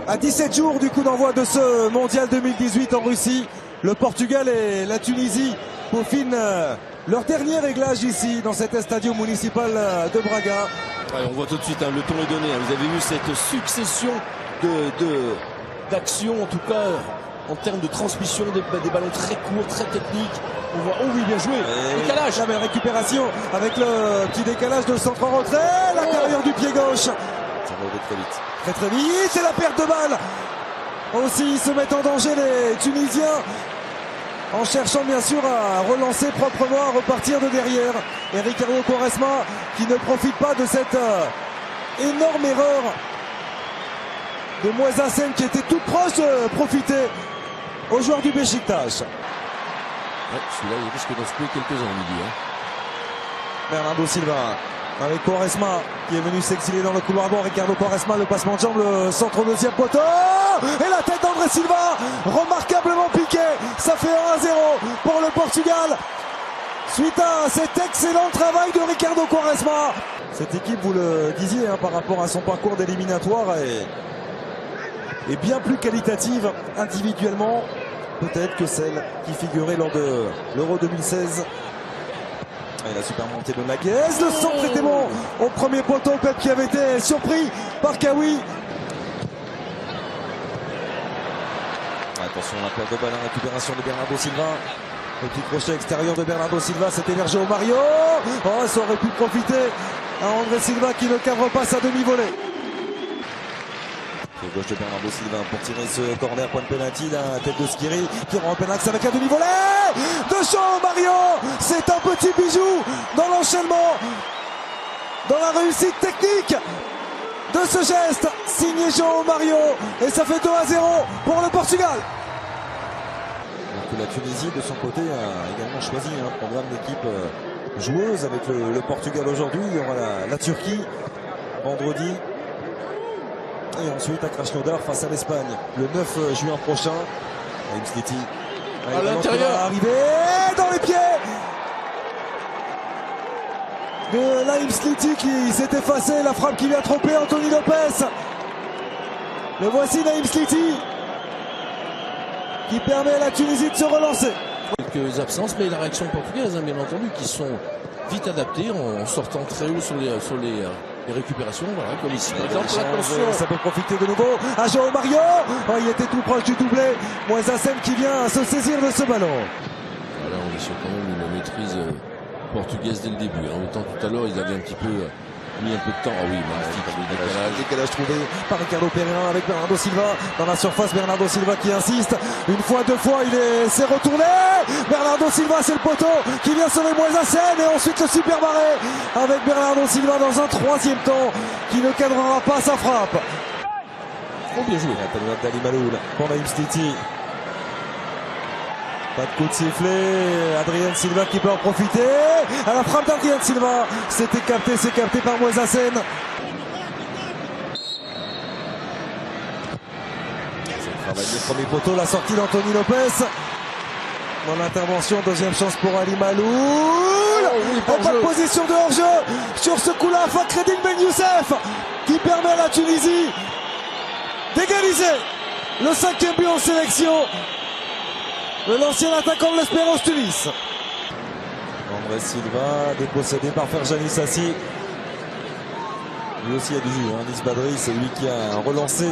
À 17 jours du coup d'envoi de ce mondial 2018 en Russie, le Portugal et la Tunisie peaufinent leur dernier réglage ici dans cet stade municipal de Braga. Ouais, on voit tout de suite, le ton est donné. Vous avez vu cette succession d'actions, en tout cas en termes de transmission, des ballons très courts, très techniques. On voit, oh oui, bien joué, décalage. La belle récupération avec le petit décalage de centre en retrait, l'intérieur du pied gauche. Ça va aller très vite. Très vite, c'est la perte de balle. Aussi, ils se mettent en danger les Tunisiens en cherchant bien sûr à relancer proprement, à repartir de derrière. Et Ricardo Quaresma qui ne profite pas de cette énorme erreur de Moisassen qui était toute proche de profiter aux joueurs du Beşiktaş. Ouais, celui-là, il risque d'en secouer quelques-uns, on dit. Bernardo Silva avec Quaresma qui est venu s'exiler dans le couloir droit. Ricardo Quaresma, le passement de jambe, le centre au deuxième poteau. Et la tête d'André Silva, remarquablement piqué. Ça fait 1-0 pour le Portugal. Suite à cet excellent travail de Ricardo Quaresma. Cette équipe, vous le disiez, par rapport à son parcours d'éliminatoire, est bien plus qualitative individuellement, peut-être que celle qui figurait lors de l'Euro 2016. Et la super montée de Naguez, le centre était bon au premier poteau. Pep qui avait été surpris par Kawi. Attention, la perte de balle, récupération de Bernardo Silva. Le petit crochet extérieur de Bernardo Silva, c'était Sergio Mario. Oh, ça aurait pu profiter à André Silva qui ne cadre pas sa demi-volée. Pied gauche de Bernardo Silva pour tirer ce corner, point de pénalty, la tête de Skiri qui rend pénalty avec un demi-volée de João Mario. C'est un petit bijou dans l'enchaînement, dans la réussite technique de ce geste signé João Mario, et ça fait 2-0 pour le Portugal. Donc la Tunisie de son côté a également choisi un programme d'équipe joueuse avec le Portugal aujourd'hui. Il y aura la Turquie vendredi. Et ensuite à Krasnodar face à l'Espagne le 9 juin prochain. Naïm Sliti à l'intérieur, arrivé dans les pieds de Naïm Sliti qui s'est effacé. La frappe qui vient tromper Anthony Lopez. Le voici, Naïm Sliti, qui permet à la Tunisie de se relancer. Quelques absences, mais la réaction portugaise, bien entendu, qui sont vite adaptés en sortant très haut sur les récupérations, voilà, comme ici. Ça peut profiter de nouveau à João Mario. Oh, il était tout proche du doublé. Moisassen qui vient se saisir de ce ballon. Voilà, on est sur quand même une maîtrise portugaise dès le début. En même temps, tout à l'heure, ils avaient un petit peu mis un peu de temps. Ah oui, magnifique. Décalage trouvé par Ricardo Pereira avec Bernardo Silva dans la surface. Bernardo Silva qui insiste une fois, deux fois, il s'est retourné. Bernardo Silva, c'est le poteau qui vient sauver Moisassen, et ensuite le super barré avec Bernardo Silva dans un troisième temps qui ne cadrera pas sa frappe. Oh, bien joué. La penalty d'Ali Maloul pour Naïm Sliti. Pas de coup de sifflet. Adrien Silva qui peut en profiter. À la frappe d'Adrien Silva. C'est capté par Moisassen. C'est travaillé premier poteau, la sortie d'Anthony Lopez. Dans l'intervention, deuxième chance pour Ali Maloul. Pas de position de hors-jeu sur ce coup-là. Fakhreddine Ben Youssef qui permet à la Tunisie d'égaliser le 5e but en sélection. L'ancien attaquant de l'Espérance Tunis. André Silva, dépossédé par Ferjani Sassi. Lui aussi a du jus. Anis Badri, c'est lui qui a relancé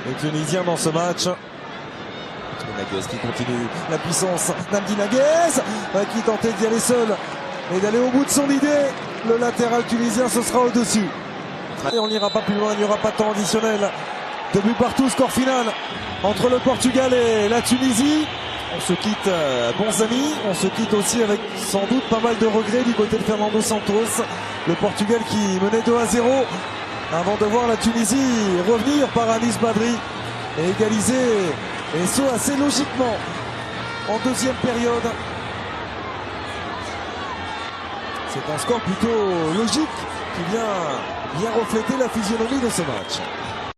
les Tunisiens dans ce match. Naguez qui continue la puissance. Namdi Naguez qui tentait d'y aller seul et d'aller au bout de son idée. Le latéral tunisien, ce sera au-dessus. Et on n'ira pas plus loin, il n'y aura pas de temps additionnel. 2 buts partout, score final entre le Portugal et la Tunisie. On se quitte, bons amis. On se quitte aussi avec sans doute pas mal de regrets du côté de Fernando Santos. Le Portugal qui menait 2-0 avant de voir la Tunisie revenir par Anis Badri et égaliser, et ce assez logiquement en deuxième période. C'est un score plutôt logique qui vient bien refléter la physionomie de ce match.